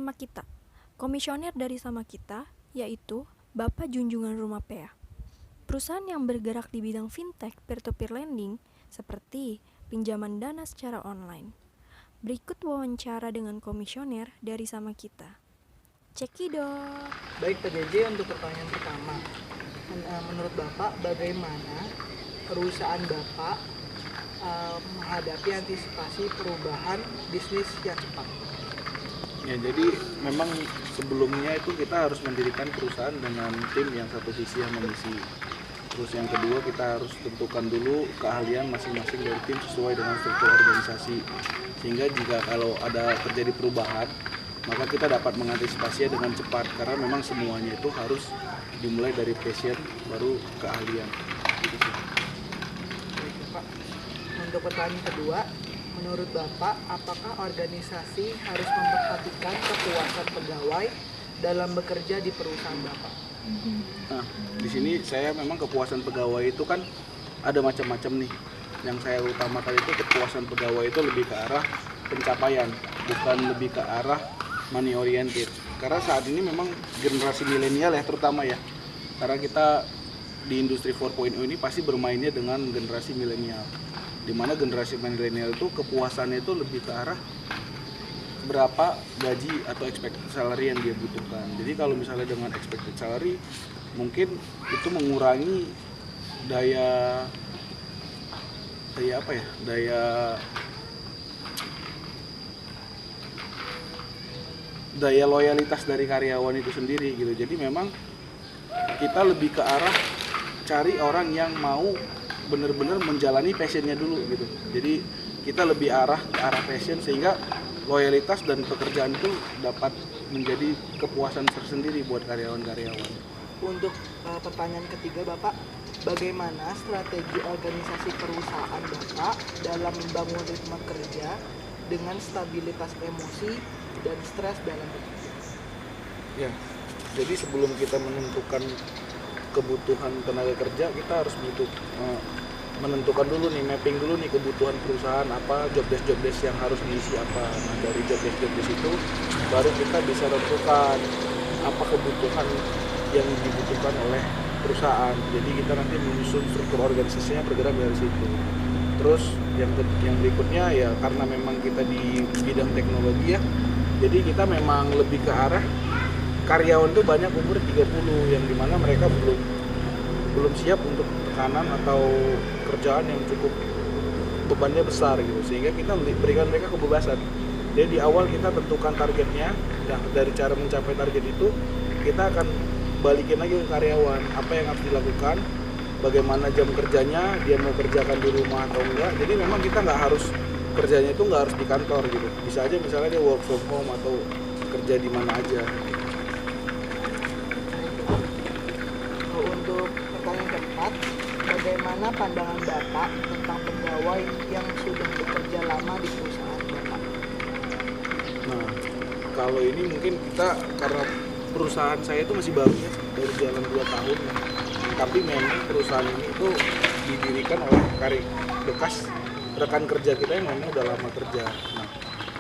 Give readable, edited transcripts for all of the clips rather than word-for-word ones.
Sama Kita, komisioner dari Sama Kita, yaitu Bapak Junjungan Rumapea. Perusahaan yang bergerak di bidang fintech peer-to-peer lending seperti pinjaman dana secara online. Berikut wawancara dengan komisioner dari Sama Kita. Cekidot. Baik Pak JJ, untuk pertanyaan pertama, menurut Bapak bagaimana perusahaan Bapak menghadapi antisipasi perubahan bisnis yang cepat? Ya, jadi memang sebelumnya itu kita harus mendirikan perusahaan dengan tim yang satu visi sama misi. Terus yang kedua, kita harus tentukan dulu keahlian masing-masing dari tim sesuai dengan struktur organisasi. Sehingga jika kalau ada terjadi perubahan, maka kita dapat mengantisipasinya dengan cepat. Karena memang semuanya itu harus dimulai dari passion, baru keahlian. Gitu sih. Baik Pak, untuk pertanyaan kedua, menurut Bapak apakah organisasi harus memperhatikan kepuasan pegawai dalam bekerja di perusahaan Bapak? Nah, di sini saya memang kepuasan pegawai itu kan ada macam-macam nih. Yang saya utamakan itu kepuasan pegawai itu lebih ke arah pencapaian, bukan lebih ke arah money oriented. Karena saat ini memang generasi milenial ya terutama ya. Karena kita di industri 4.0 ini pasti bermainnya dengan generasi milenial. Di mana generasi milenial itu kepuasannya itu lebih ke arah berapa gaji atau expected salary yang dia butuhkan. Jadi kalau misalnya dengan expected salary mungkin itu mengurangi daya loyalitas dari karyawan itu sendiri gitu. Jadi memang kita lebih ke arah cari orang yang mau benar-benar menjalani passionnya dulu gitu. Jadi kita lebih ke arah passion sehingga loyalitas dan pekerjaan itu dapat menjadi kepuasan tersendiri buat karyawan-karyawan. Untuk pertanyaan ketiga Bapak, bagaimana strategi organisasi perusahaan Bapak dalam membangun ritme kerja dengan stabilitas emosi dan stres dalam bekerja? Ya, jadi sebelum kita menentukan kebutuhan tenaga kerja, kita harus menentukan dulu nih, mapping dulu nih kebutuhan perusahaan apa, job desk yang harus diisi apa. Nah, dari job desk itu baru kita bisa tentukan apa kebutuhan yang dibutuhkan oleh perusahaan. Jadi kita nanti menyusun struktur organisasinya bergerak dari situ. Terus yang berikutnya ya karena memang kita di bidang teknologi ya, jadi kita memang lebih ke arah karyawan tuh banyak umur 30 yang dimana mereka belum siap untuk tekanan atau kerjaan yang cukup bebannya besar gitu, sehingga kita berikan mereka kebebasan. Jadi di awal kita tentukan targetnya, dan dari cara mencapai target itu kita akan balikin lagi ke karyawan apa yang harus dilakukan, bagaimana jam kerjanya, dia mau kerjakan di rumah atau enggak. Jadi memang kita nggak harus kerjanya itu nggak harus di kantor gitu, bisa aja misalnya dia work from home atau kerja di mana aja. Untuk pertanyaan keempat, bagaimana pandangan Bapak tentang pegawai yang sudah bekerja lama di perusahaan Bapak? Nah, kalau ini mungkin kita karena perusahaan saya itu masih baru ya, baru jalan 2 tahun ya. Tapi memang perusahaan ini itu didirikan oleh bekas rekan kerja kita yang memang udah lama kerja. Nah,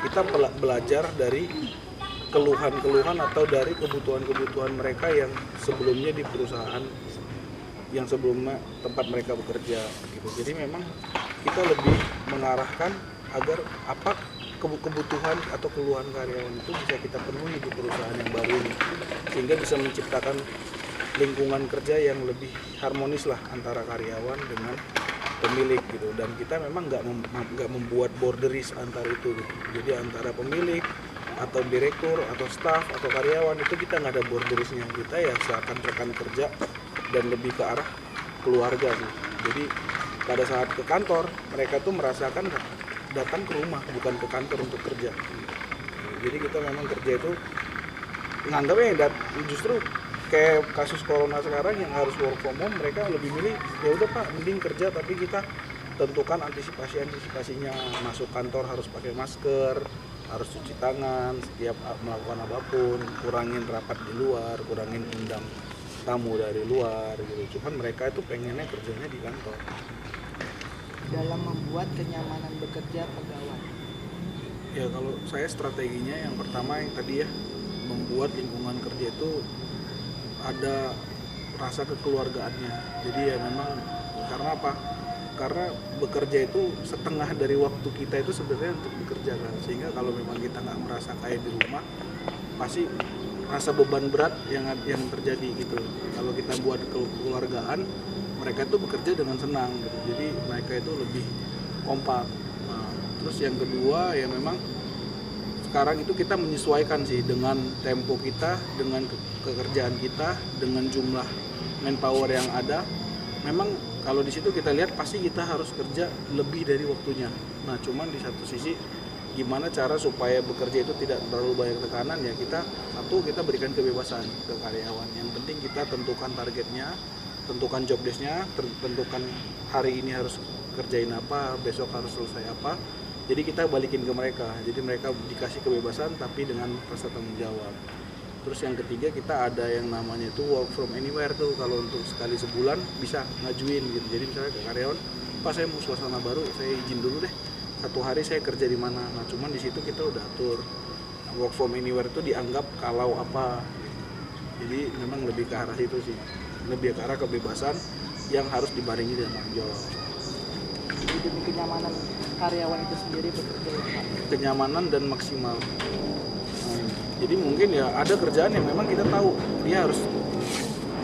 kita belajar dari keluhan-keluhan atau dari kebutuhan-kebutuhan mereka yang sebelumnya di perusahaan yang sebelumnya tempat mereka bekerja gitu. Jadi memang kita lebih mengarahkan agar apa kebutuhan atau keluhan karyawan itu bisa kita penuhi di perusahaan yang baru ini, sehingga bisa menciptakan lingkungan kerja yang lebih harmonis lah antara karyawan dengan pemilik gitu. Dan kita memang nggak membuat boundaries antara itu gitu. Jadi antara pemilik atau direktur atau staf atau karyawan itu kita nggak ada boundariesnya. Kita ya seakan rekan kerja dan lebih ke arah keluarga sih. Jadi pada saat ke kantor mereka tuh merasakan datang ke rumah bukan ke kantor untuk kerja. Jadi kita memang kerja itu nganggapnya justru kayak kasus corona sekarang yang harus work from home, mereka lebih milih ya udah Pak mending kerja tapi kita tentukan antisipasinya, masuk kantor harus pakai masker, harus cuci tangan setiap melakukan apapun, kurangin rapat di luar, kurangin undang tamu dari luar gitu. Cuman mereka itu pengennya kerjanya di kantor. Dalam membuat kenyamanan bekerja pegawai. Ya kalau saya strateginya yang pertama yang tadi ya, membuat lingkungan kerja itu ada rasa kekeluargaannya. Jadi ya memang karena apa? Karena bekerja itu setengah dari waktu kita itu sebenarnya untuk bekerja kan. Sehingga kalau memang kita nggak merasa kayak di rumah, pasti rasa beban berat yang terjadi gitu. Kalau kita buat kekeluargaan, mereka itu bekerja dengan senang gitu. Jadi mereka itu lebih kompak. Nah, terus yang kedua ya memang sekarang itu kita menyesuaikan sih dengan tempo kita, dengan kekerjaan kita, dengan jumlah manpower yang ada. Memang kalau di situ kita lihat pasti kita harus kerja lebih dari waktunya. Nah, cuman di satu sisi gimana cara supaya bekerja itu tidak terlalu banyak tekanan, ya kita berikan kebebasan ke karyawan. Yang penting kita tentukan targetnya, tentukan job desk-nya, tentukan hari ini harus kerjain apa, besok harus selesai apa. Jadi kita balikin ke mereka, jadi mereka dikasih kebebasan tapi dengan rasa tanggung jawab. Terus yang ketiga kita ada yang namanya itu work from anywhere tuh, kalau untuk sekali sebulan bisa ngajuin gitu. Jadi misalnya ke karyawan, Pak saya mau suasana baru, saya izin dulu deh, 1 hari saya kerja di mana. Nah cuman di situ kita udah atur. Nah, work from anywhere itu dianggap kalau apa. Jadi memang lebih ke arah itu sih, lebih ke arah kebebasan yang harus dibarengi dengan tanggung jawab. Jadi demi kenyamanan karyawan itu sendiri bekerja ya Pak. Kenyamanan dan maksimal. Jadi mungkin ya ada kerjaan yang memang kita tahu dia harus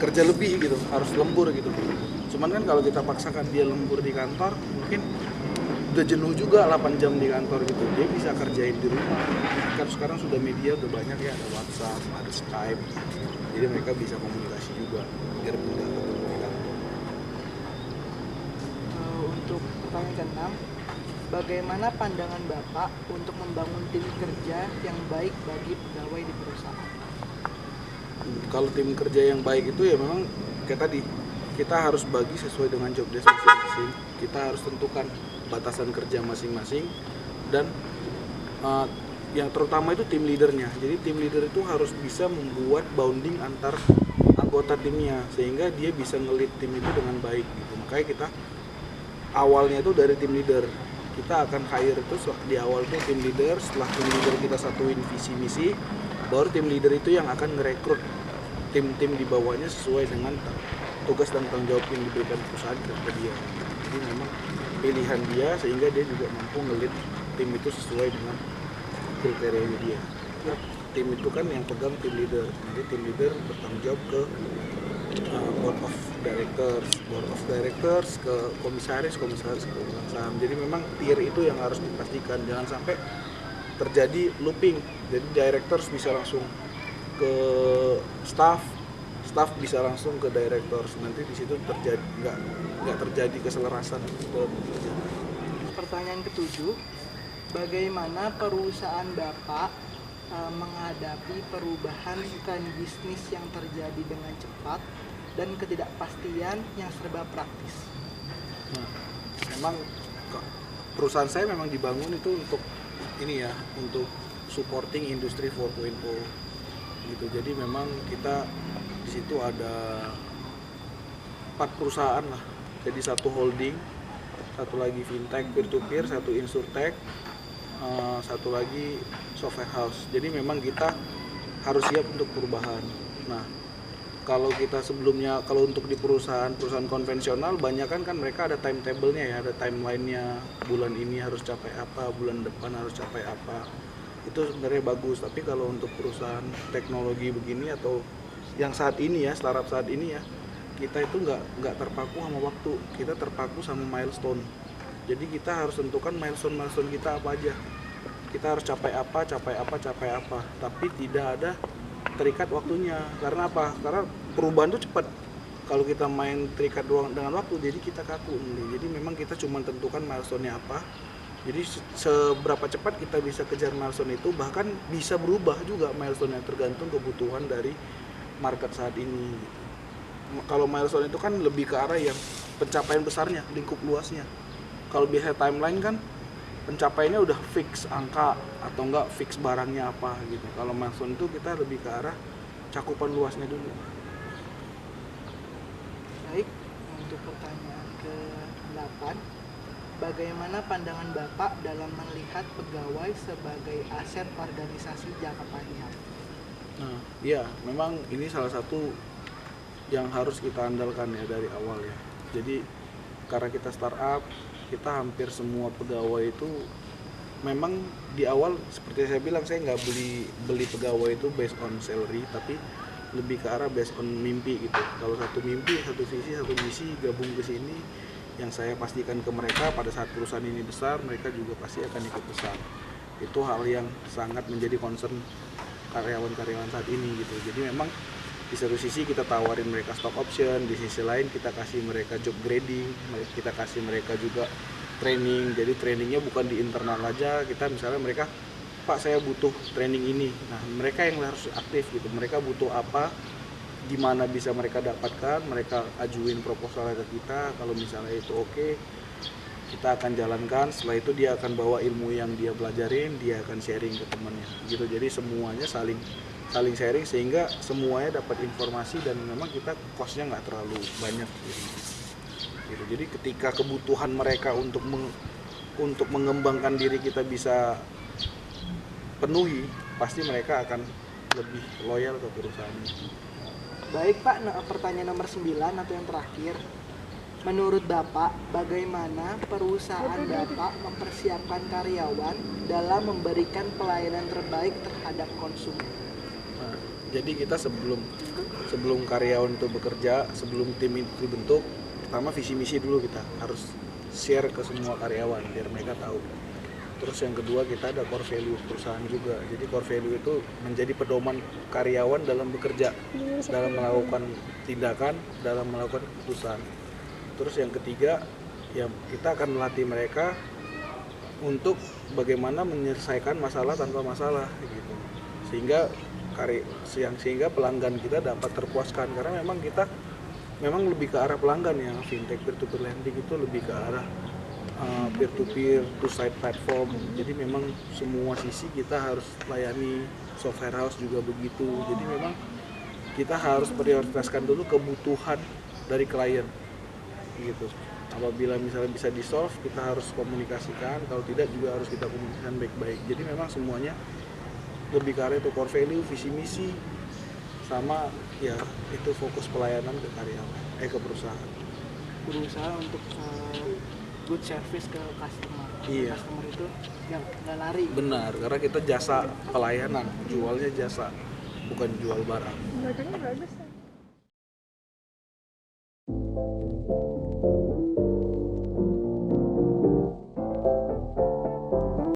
kerja lebih gitu, harus lembur gitu. Cuman kan kalau kita paksakan dia lembur di kantor, mungkin udah jenuh juga 8 jam di kantor gitu. Dia bisa kerjain di rumah. Kan sekarang sudah media udah banyak ya, ada WhatsApp, ada Skype. Jadi mereka bisa komunikasi juga biar mudah ketemu di kantor. Untuk pertanyaan ke-6, bagaimana pandangan Bapak untuk membangun tim kerja yang baik bagi pegawai di perusahaan? Kalau tim kerja yang baik itu ya memang kayak tadi, kita harus bagi sesuai dengan job desk masing-masing. Kita harus tentukan batasan kerja masing-masing dan yang terutama itu tim leadernya. Jadi tim leader itu harus bisa membuat bounding antar anggota timnya sehingga dia bisa nge-lead tim itu dengan baik gitu. Makanya kita awalnya itu dari tim leader. Kita akan hire itu di awal itu tim leader, setelah tim leader kita satuin visi misi, baru tim leader itu yang akan ngerekrut tim-tim di bawahnya sesuai dengan tugas dan tanggung jawab yang diberikan perusahaan ke dia. Jadi memang pilihan dia sehingga dia juga mampu nge-lead tim itu sesuai dengan kriteria dia. Tim itu kan yang pegang tim leader, jadi tim leader bertanggung jawab ke board of directors, ke komisaris ke pemegang saham. Jadi memang tier itu yang harus dipastikan, jangan sampai terjadi looping. Jadi directors bisa langsung ke staff bisa langsung ke directors. Nanti di situ terjadi nggak terjadi keselarasan. Pertanyaan ke-7, bagaimana perusahaan Bapak menghadapi perubahan tren bisnis yang terjadi dengan cepat dan ketidakpastian yang serba praktis? Nah, memang perusahaan saya memang dibangun itu untuk ini ya, untuk supporting industri 4.0 gitu. Jadi memang kita di situ ada 4 perusahaan lah. Jadi satu holding, satu lagi fintech peer to peer, satu insurtech, satu lagi software house. Jadi memang kita harus siap untuk perubahan. Nah, kalau kita sebelumnya, kalau untuk di perusahaan konvensional banyak kan mereka ada timetable-nya ya, ada timeline-nya, bulan ini harus capai apa, bulan depan harus capai apa. Itu sebenarnya bagus, tapi kalau untuk perusahaan teknologi begini atau yang saat ini ya, startup saat ini ya, kita itu nggak terpaku sama waktu, kita terpaku sama milestone. Jadi kita harus tentukan milestone kita apa aja. Kita harus capai apa, tapi tidak ada terikat waktunya. Karena apa? Karena perubahan itu cepat. Kalau kita main terikat doang dengan waktu, jadi kita kaku. Jadi memang kita cuma tentukan milestone-nya apa. Jadi seberapa cepat kita bisa kejar milestone itu, bahkan bisa berubah juga milestone-nya tergantung kebutuhan dari market saat ini. Kalau milestone itu kan lebih ke arah yang pencapaian besarnya, lingkup luasnya. Kalau biasa timeline kan pencapaiannya udah fix angka atau enggak fix barangnya apa gitu. Kalau milestone itu kita lebih ke arah cakupan luasnya dulu. Baik, untuk pertanyaan ke-8, bagaimana pandangan Bapak dalam melihat pegawai sebagai aset organisasi jangka panjang? Nah, iya, memang ini salah satu yang harus kita andalkan ya dari awal ya. Jadi karena kita startup, kita hampir semua pegawai itu memang di awal seperti saya bilang, saya nggak beli pegawai itu based on salary, tapi lebih ke arah based on mimpi gitu. Kalau satu mimpi, satu visi, satu misi gabung ke sini, yang saya pastikan ke mereka pada saat perusahaan ini besar, mereka juga pasti akan ikut besar. Itu hal yang sangat menjadi concern karyawan-karyawan saat ini gitu. Jadi memang di satu sisi kita tawarin mereka stock option, di sisi lain kita kasih mereka job grading, kita kasih mereka juga training. Jadi trainingnya bukan di internal aja, kita misalnya mereka, Pak saya butuh training ini, nah mereka yang harus aktif gitu, mereka butuh apa, di mana bisa mereka dapatkan, mereka ajuin proposalnya ke kita, kalau misalnya itu oke, kita akan jalankan. Setelah itu dia akan bawa ilmu yang dia pelajarin, dia akan sharing ke temannya gitu. Jadi semuanya saling sharing sehingga semuanya dapat informasi dan memang kita cost-nya nggak terlalu banyak gitu. Jadi ketika kebutuhan mereka untuk mengembangkan diri kita bisa penuhi, pasti mereka akan lebih loyal ke perusahaan. Baik Pak, pertanyaan nomor 9 atau yang terakhir. Menurut Bapak, bagaimana perusahaan Bapak mempersiapkan karyawan dalam memberikan pelayanan terbaik terhadap konsumen? Nah, jadi kita sebelum karyawan itu bekerja, sebelum tim itu dibentuk, pertama visi misi dulu kita harus share ke semua karyawan biar mereka tahu. Terus yang kedua kita ada core value perusahaan juga. Jadi core value itu menjadi pedoman karyawan dalam bekerja, dalam melakukan tindakan, dalam melakukan keputusan. Terus yang ketiga, ya kita akan melatih mereka untuk bagaimana menyelesaikan masalah tanpa masalah gitu. Sehingga pelanggan kita dapat terpuaskan, karena memang kita lebih ke arah pelanggan ya. Fintech peer-to-peer lending itu lebih ke arah peer-to-peer, two-side platform. Jadi memang semua sisi kita harus layani, software house juga begitu. Jadi memang kita harus prioritaskan dulu kebutuhan dari klien gitu. Apabila misalnya bisa di-solve, kita harus komunikasikan, kalau tidak juga harus kita komunikasikan baik-baik. Jadi memang semuanya lebih ke arah itu core value, visi misi, sama ya itu fokus pelayanan ke karyawan, ke perusahaan. Berusaha untuk good service ke customer. Iya. Customer itu yang nggak lari. Benar, karena kita jasa pelayanan, jualnya jasa, bukan jual barang. Belakangnya bagus.